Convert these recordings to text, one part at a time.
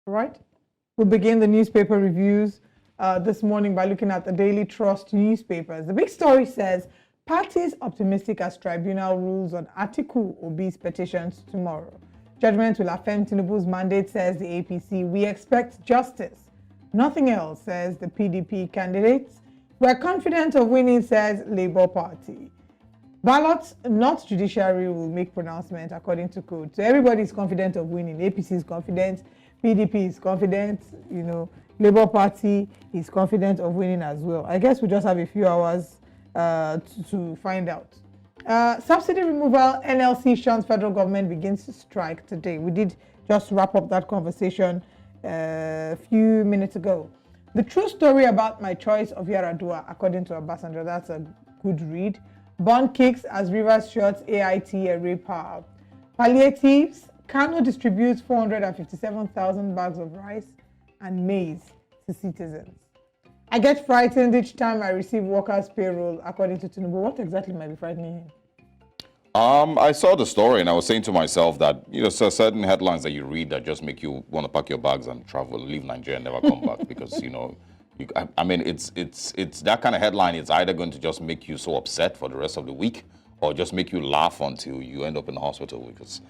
Right. We'll begin the newspaper reviews this morning by looking at the Daily Trust newspapers. The big story says, parties optimistic as Tribunal rules on Atiku Obi's petitions tomorrow. Judgment will affirm Tinubu's mandate, says the APC. We expect justice. Nothing else, says the PDP candidates. We're confident of winning, says Labour Party. Ballots, not judiciary, will make pronouncement according to code. So everybody is confident of winning. APC is confident, PDP is confident, Labour Party is confident of winning as well. I guess we just have a few hours to find out. Subsidy removal, NLC shuns federal government begins to strike today. We did just wrap up that conversation a few minutes ago. The true story about my choice of Yaradua, according to Obasanjo, that's a good read. Bond kicks as Rivers shuts AIT array power. Palliatives, Kano distributes 457,000 bags of rice and maize to citizens. I get frightened each time I receive workers' payroll, according to Tinubu. What exactly might be frightening him? I saw the story and I was saying to myself that, so certain headlines that you read that just make you want to pack your bags and travel, leave Nigeria and never come back because, it's that kind of headline. It's either going to just make you so upset for the rest of the week or just make you laugh until you end up in the hospital because,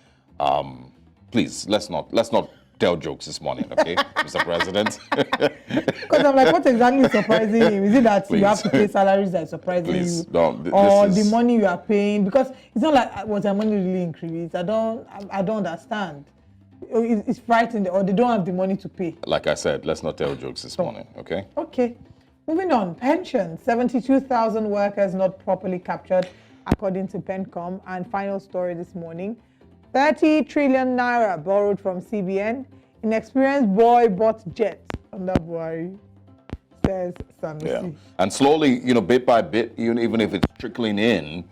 please, let's not tell jokes this morning, okay, Mr. President? Because I'm like, what exactly is surprising you? Is it that you have to pay salaries that are surprising you? Or the money you are paying? Because it's not like, was their money really increased? I don't understand. It's frightening, or they don't have the money to pay. Like I said, let's not tell jokes this morning, okay? Okay. Moving on, pensions. 72,000 workers not properly captured, according to PENCOM. And final story this morning. 30 trillion naira borrowed from CBN. Inexperienced boy bought jet under Buhari, says Sanusi. Yeah. And slowly, bit by bit, even if it's trickling in,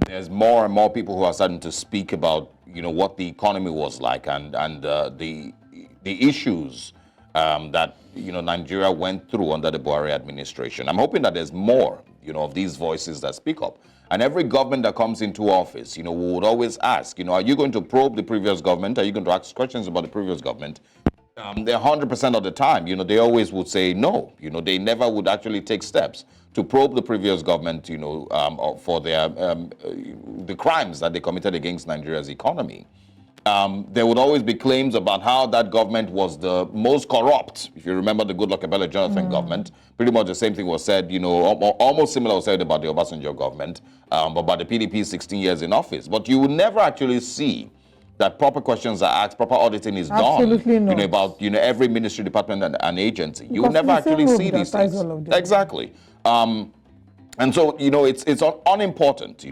there's more and more people who are starting to speak about, what the economy was like and the issues that, Nigeria went through under the Buhari administration. I'm hoping that there's more, of these voices that speak up. And every government that comes into office, we would always ask, are you going to probe the previous government? Are you going to ask questions about the previous government? They're 100% of the time, they always would say no. They never would actually take steps to probe the previous government, for their the crimes that they committed against Nigeria's economy. There would always be claims about how that government was the most corrupt. If you remember the Goodluck Ebele Jonathan government, pretty much the same thing was said, almost similar was said about the Obasanjo government, about the PDP 16 years in office. But you would never actually see that proper questions are asked, proper auditing is Absolutely done, not. About every ministry, department, and agency. You would never actually see these things. Exactly. And so, it's unimportant,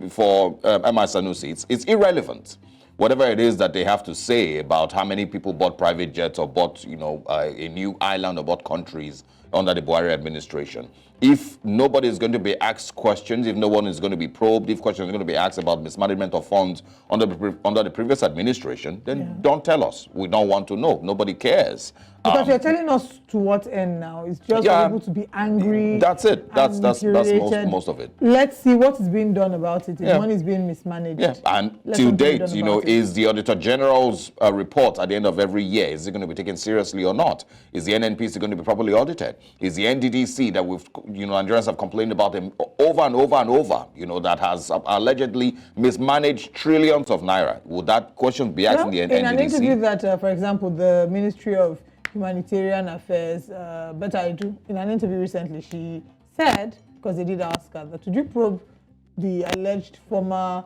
for M.I. Sanusi. It's irrelevant. Whatever it is that they have to say about how many people bought private jets or bought, a new island or bought countries under the Buhari administration. If nobody is going to be asked questions, if no one is going to be probed, if questions are going to be asked about mismanagement of funds under the previous administration, then don't tell us. We don't want to know. Nobody cares. Because you're telling us to what end now? It's just able to be angry. That's it. That's most of it. Let's see what is being done about it. If money is being mismanaged. Yeah. And to date, is the Auditor General's report at the end of every year, is it going to be taken seriously or not? Is the NNPC going to be properly audited? Is the NDDC that Nigerians have complained about them over and over and over, that has allegedly mismanaged trillions of naira? Would that question be asked in the NDDC? In an interview that, for example, the Ministry of Humanitarian Affairs, in an interview recently, she said, because they did ask her, that would you probe the alleged former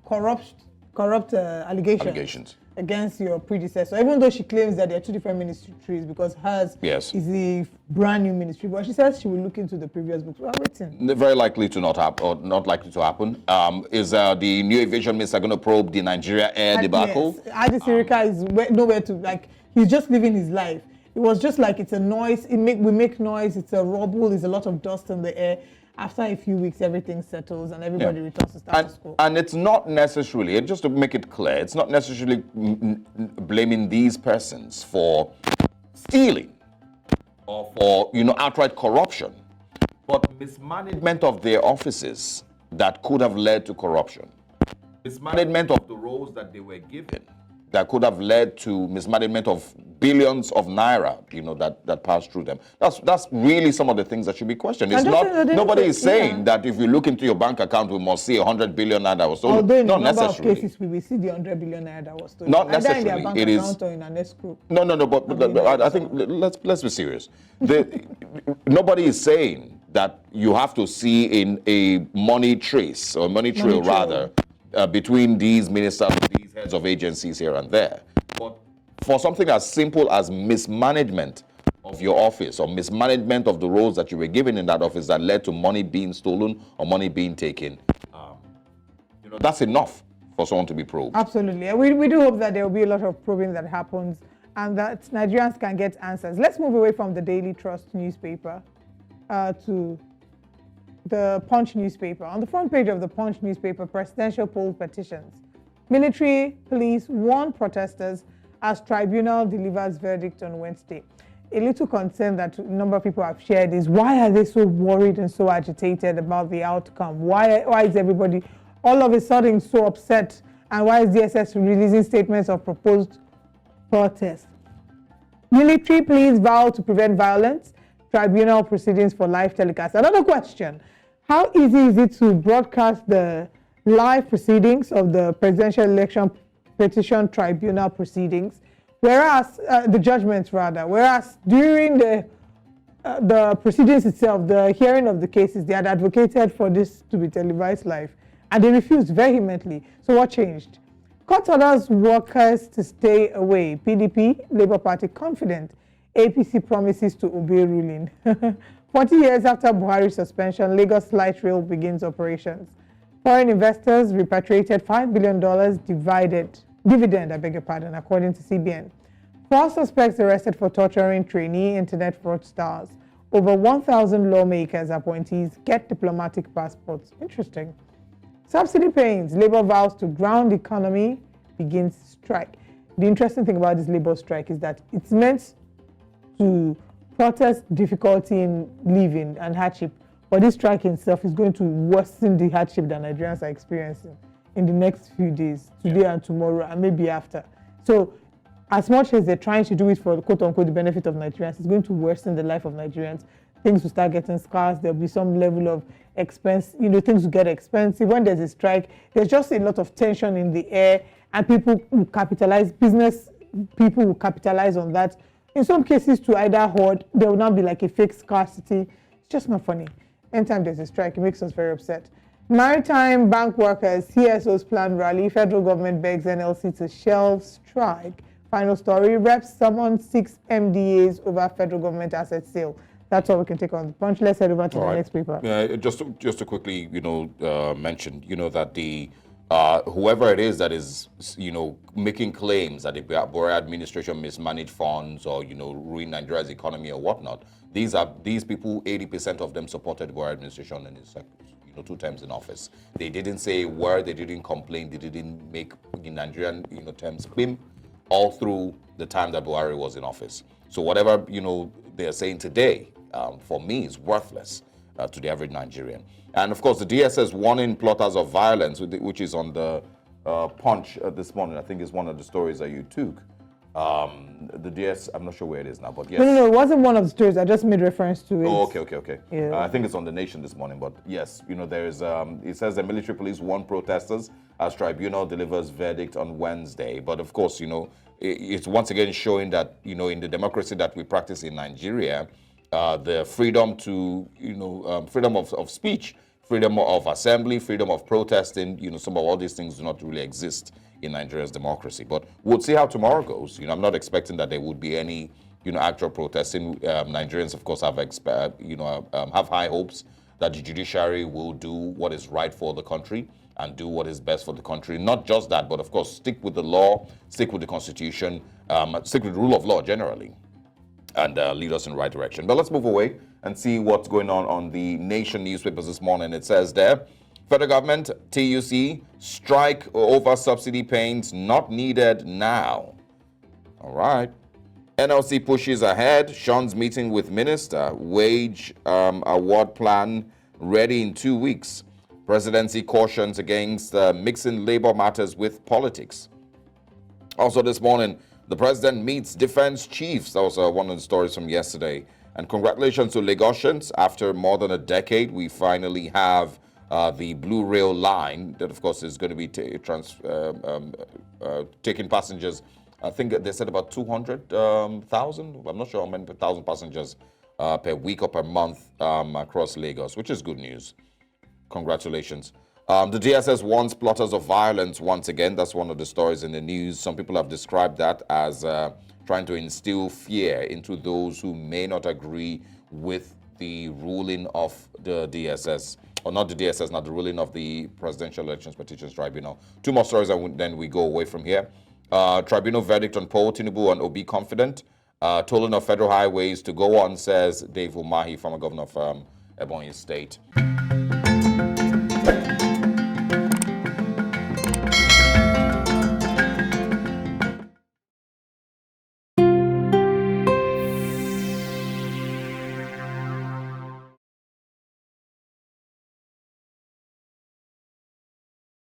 corrupt allegations against your predecessor, even though she claims that there are two different ministries because hers is a brand new ministry, but she says she will look into the previous books. Well, very likely to not happen, or not likely to happen. Is the new aviation minister going to probe the Nigeria Air debacle? Yes. Adi Sirika is nowhere to, he's just living his life. It was just like it's a noise, we make noise, it's a rubble, there's a lot of dust in the air. After a few weeks, everything settles and everybody returns to status quo. And it's not necessarily, and just to make it clear, it's not necessarily blaming these persons for stealing or for, outright corruption, but mismanagement of their offices that could have led to corruption. Mismanagement of the roles that they were given that could have led to mismanagement of billions of naira, that passed through them. That's really some of the things that should be questioned. It's not, nobody is saying that if you look into your bank account, we must see 100 billion naira that was stolen. Although in not a number necessarily. of cases, we will see the 100 billion naira that was stolen. Not Either necessarily. in their bank It account is or in an escrow. No, but I think let's be serious. Nobody is saying that you have to see in a money trace or money trail rather between these ministers, these heads of agencies here and there. But for something as simple as mismanagement of your office or mismanagement of the roles that you were given in that office that led to money being stolen or money being taken, that's enough for someone to be probed. Absolutely. And we do hope that there will be a lot of probing that happens and that Nigerians can get answers. Let's move away from the Daily Trust newspaper to the Punch newspaper. On the front page of the Punch newspaper, presidential poll petitions. Military police warn protesters as tribunal delivers verdict on Wednesday. A little concern that a number of people have shared is, why are they so worried and so agitated about the outcome? Why is everybody all of a sudden so upset? And why is DSS releasing statements of proposed protest? Military police vow to prevent violence. Tribunal proceedings for live telecast. Another question: how easy is it to broadcast the live proceedings of the presidential election petition tribunal proceedings, whereas the judgments rather, whereas during the proceedings itself, the hearing of the cases, they had advocated for this to be televised live, and they refused vehemently. So what changed? Court orders workers to stay away. PDP, Labour Party confident. APC promises to obey ruling. 40 years after Buhari's suspension, Lagos Light Rail begins operations. Foreign investors repatriated $5 billion dividend, according to CBN. 4 suspects arrested for torturing trainee internet fraudsters. Over 1,000 lawmakers appointees get diplomatic passports. Interesting. Subsidy pains. Labour vows to ground economy, begins strike. The interesting thing about this Labour strike is that it's meant to protest difficulty in living and hardship, but this strike itself is going to worsen the hardship that Nigerians are experiencing in the next few days, today and tomorrow, and maybe after. So as much as they're trying to do it for quote-unquote the benefit of Nigerians, it's going to worsen the life of Nigerians. Things will start getting scarce. There'll be some level of expense, things will get expensive. When there's a strike, there's just a lot of tension in the air, and people will capitalize, business people will capitalize on that. In some cases, to either hoard, there will not be like a fake scarcity. It's just not funny. Anytime there's a strike, it makes us very upset. Maritime bank workers, CSOs plan rally. Federal government begs NLC to shelve strike. Final story, reps summon 6 MDAs over federal government asset sale. That's all we can take on the Punch. Let's head over to the next paper. Just to quickly, mention, that the whoever it is that is, making claims that the Buhari administration mismanaged funds or, ruined Nigeria's economy or whatnot, these people, 80% of them supported Buhari administration in his 2 terms in office. They didn't say a word, they didn't complain, they didn't make the Nigerian, terms pim all through the time that Buhari was in office. So whatever, they're saying today, for me, is worthless to the average Nigerian. And of course, the DSS warning plotters of violence, which is on the Punch this morning. I think is one of the stories that you took. The DS, I'm not sure where it is now, but yes. No, it wasn't one of the stories. I just made reference to it. Oh, okay. Yeah. I think it's on The Nation this morning, but yes, there is, it says the military police warn protesters as tribunal delivers verdict on Wednesday. But of course, it's once again showing that, in the democracy that we practice in Nigeria, the freedom to, freedom of speech, freedom of assembly, freedom of protesting, some of all these things do not really exist in Nigeria's democracy. But we'll see how tomorrow goes. I'm not expecting that there would be any, actual protesting. Nigerians, of course, have high hopes that the judiciary will do what is right for the country and do what is best for the country. Not just that, but of course, stick with the law, stick with the Constitution, stick with the rule of law generally, and lead us in the right direction. But let's move away and see what's going on the Nation newspapers this morning. It says there, federal government, TUC, strike over subsidy payments not needed now. All right. NLC pushes ahead. Sean's meeting with minister. Wage award plan ready in 2 weeks. Presidency cautions against mixing labor matters with politics. Also this morning, the president meets defense chiefs. That was one of the stories from yesterday. And congratulations to Lagosians. After more than a decade, we finally have the Blue Rail line that, of course, is going to be taking passengers. I think they said about 200,000. I'm not sure how many thousand passengers per week or per month across Lagos, which is good news. Congratulations. The DSS warns plotters of violence once again. That's one of the stories in the news. Some people have described that as trying to instill fear into those who may not agree with the ruling of the DSS, or not the DSS, not the ruling of the Presidential Elections Petitions Tribunal. Two more stories and then we go away from here. Tribunal verdict on Paul Tinubu and Obi confident. Tolling of federal highways to go on, says Dave Umahi, former governor of Ebonyi State.